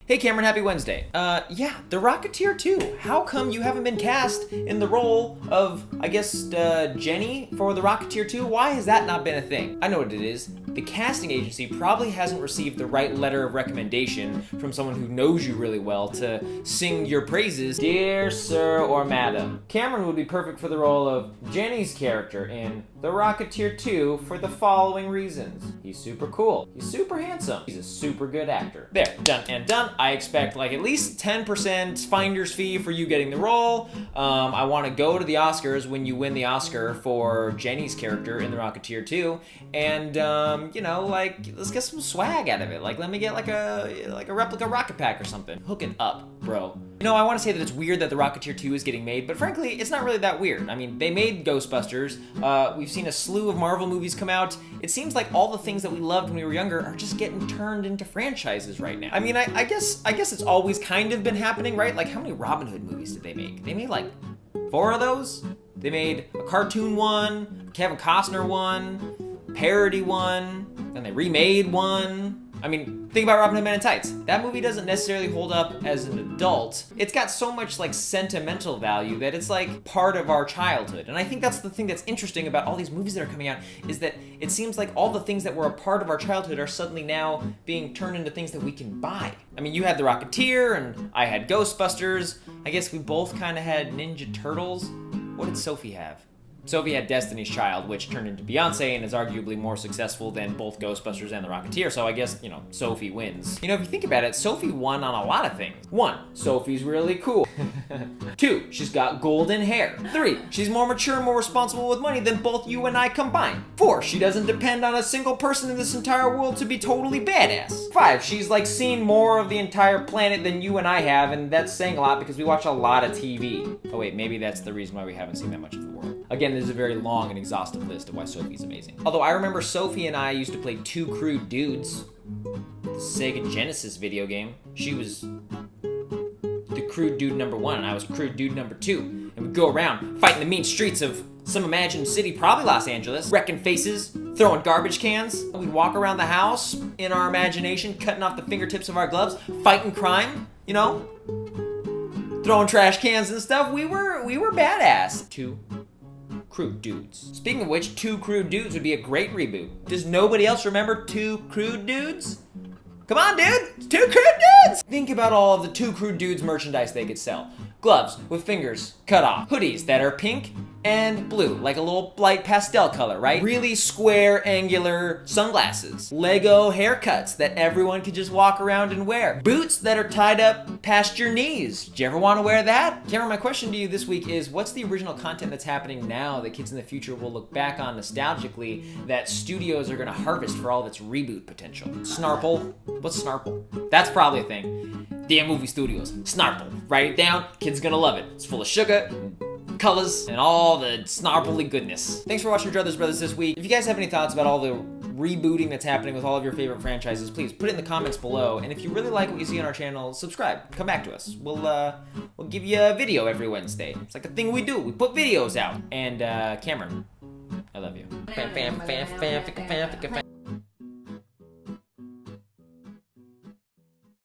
Hey Cameron, happy Wednesday. Yeah, the Rocketeer 2. How come you haven't been cast in the role of, I guess, Jenny for the Rocketeer 2? Why has that not been a thing? I know what it is. The casting agency probably hasn't received the right letter of recommendation from someone who knows you really well to sing your praises. Dear sir or madam, Cameron would be perfect for the role of Jenny's character in the Rocketeer 2 for the following reasons. He's super cool. He's super handsome. He's a super good actor. There, done and done. I expect like at least 10% finder's fee for you getting the role. I want to go to the Oscars when you win the Oscar for Jenny's character in the Rocketeer 2, and you know, like, let's get some swag out of it. Like, let me get like a replica rocket pack or something. Hook it up, bro. You know, I want to say that it's weird that the Rocketeer 2 is getting made, but frankly, it's not really that weird. I mean, they made Ghostbusters. We've seen a slew of Marvel movies come out. It seems like all the things that we loved when we were younger are just getting turned into franchises right now. I mean, I guess it's always kind of been happening, right? Like, how many Robin Hood movies did they make? They made like 4 of those? They made a cartoon one, a Kevin Costner one, parody one, then they remade one. I mean, think about Robin Hood Men in Tights. That movie doesn't necessarily hold up as an adult. It's got so much like sentimental value that it's like part of our childhood. And I think that's the thing that's interesting about all these movies that are coming out, is that it seems like all the things that were a part of our childhood are suddenly now being turned into things that we can buy. I mean, you had the Rocketeer and I had Ghostbusters. I guess we both kind of had Ninja Turtles. What did Sophie have? Sophie had Destiny's Child, which turned into Beyonce and is arguably more successful than both Ghostbusters and the Rocketeer, so I guess, you know, Sophie wins. You know, if you think about it, Sophie won on a lot of things. 1, Sophie's really cool. 2, she's got golden hair. 3, she's more mature and more responsible with money than both you and I combined. 4, she doesn't depend on a single person in this entire world to be totally badass. 5, she's like seen more of the entire planet than you and I have, and that's saying a lot because we watch a lot of TV. Oh wait, maybe that's the reason why we haven't seen that much of the world. Again, there's a very long and exhaustive list of why Sophie's amazing. Although I remember Sophie and I used to play 2 Crude Dudes, the Sega Genesis video game. She was the Crude Dude number 1 and I was Crude Dude number 2. And we'd go around fighting the mean streets of some imagined city, probably Los Angeles, wrecking faces, throwing garbage cans. We'd walk around the house in our imagination, cutting off the fingertips of our gloves, fighting crime, you know, throwing trash cans and stuff. We were badass. 2 Crude Dudes. Speaking of which, 2 Crude Dudes would be a great reboot. Does nobody else remember 2 Crude Dudes? Come on, dude! It's 2 Crude Dudes! Think about all of the 2 Crude Dudes merchandise they could sell. Gloves with fingers cut off. Hoodies that are pink and blue, like a little light pastel color, right? Really square, angular sunglasses. Lego haircuts that everyone could just walk around and wear. Boots that are tied up past your knees. Do you ever want to wear that? Cameron, my question to you this week is, what's the original content that's happening now that kids in the future will look back on nostalgically that studios are gonna harvest for all of its reboot potential? Snarple? What's Snarple? That's probably a thing. Damn movie studios. Snarple. Write it down. Kids gonna love it. It's full of sugar, colors, and all the snarply goodness. Thanks for watching Druthers Brothers this week. If you guys have any thoughts about all the rebooting that's happening with all of your favorite franchises, please put it in the comments below. And if you really like what you see on our channel, subscribe. Come back to us. We'll give you a video every Wednesday. It's like a thing we do. We put videos out. And Cameron, I love you.